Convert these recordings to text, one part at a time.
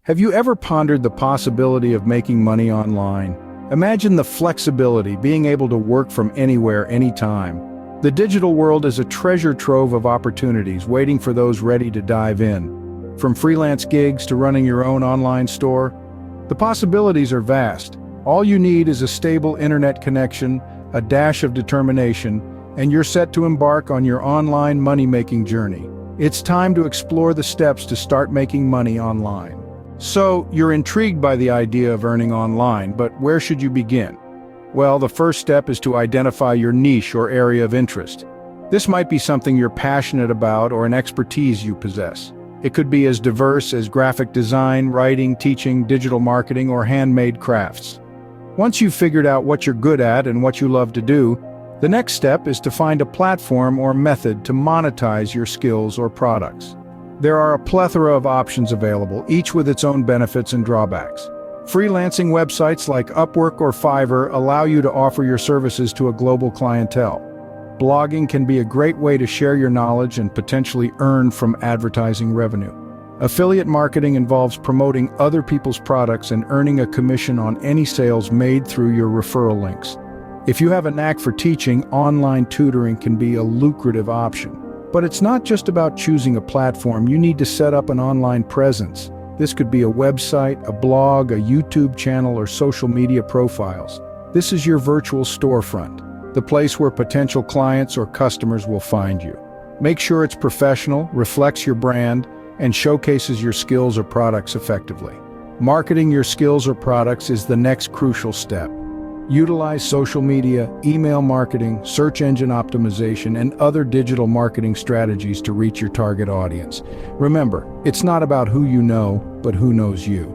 Have you ever pondered the possibility of making money online? Imagine the flexibility, being able to work from anywhere, anytime. The digital world is a treasure trove of opportunities waiting for those ready to dive in. From freelance gigs to running your own online store, the possibilities are vast. All you need is a stable internet connection, a dash of determination, and you're set to embark on your online money-making journey. It's time to explore the steps to start making money online. So, you're intrigued by the idea of earning online, but where should you begin? Well, the first step is to identify your niche or area of interest. This might be something you're passionate about or an expertise you possess. It could be as diverse as graphic design, writing, teaching, digital marketing, or handmade crafts. Once you've figured out what you're good at and what you love to do, the next step is to find a platform or method to monetize your skills or products. There are a plethora of options available, each with its own benefits and drawbacks. Freelancing websites like Upwork or Fiverr allow you to offer your services to a global clientele. Blogging can be a great way to share your knowledge and potentially earn from advertising revenue. Affiliate marketing involves promoting other people's products and earning a commission on any sales made through your referral links. If you have a knack for teaching, online tutoring can be a lucrative option. But it's not just about choosing a platform. You need to set up an online presence. This could be a website, a blog, a YouTube channel, or social media profiles. This is your virtual storefront, the place where potential clients or customers will find you. Make sure it's professional, reflects your brand, and showcases your skills or products effectively. Marketing your skills or products is the next crucial step. Utilize social media, email marketing, search engine optimization, and other digital marketing strategies to reach your target audience. Remember, it's not about who you know, but who knows you.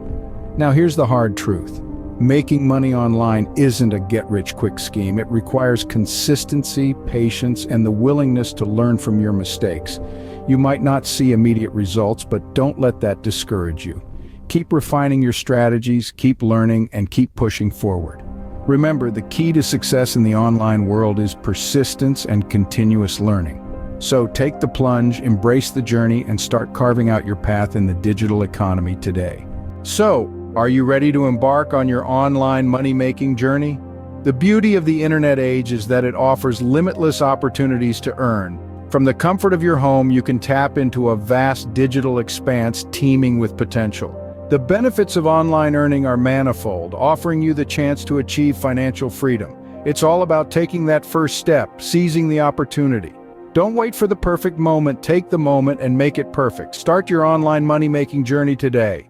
Now here's the hard truth. Making money online isn't a get-rich-quick scheme. It requires consistency, patience, and the willingness to learn from your mistakes. You might not see immediate results, but don't let that discourage you. Keep refining your strategies, keep learning, and keep pushing forward. Remember, the key to success in the online world is persistence and continuous learning. So take the plunge, embrace the journey, and start carving out your path in the digital economy today. So, are you ready to embark on your online money-making journey? The beauty of the internet age is that it offers limitless opportunities to earn. From the comfort of your home, you can tap into a vast digital expanse teeming with potential. The benefits of online earning are manifold, offering you the chance to achieve financial freedom. It's all about taking that first step, seizing the opportunity. Don't wait for the perfect moment, take the moment and make it perfect. Start your online money-making journey today.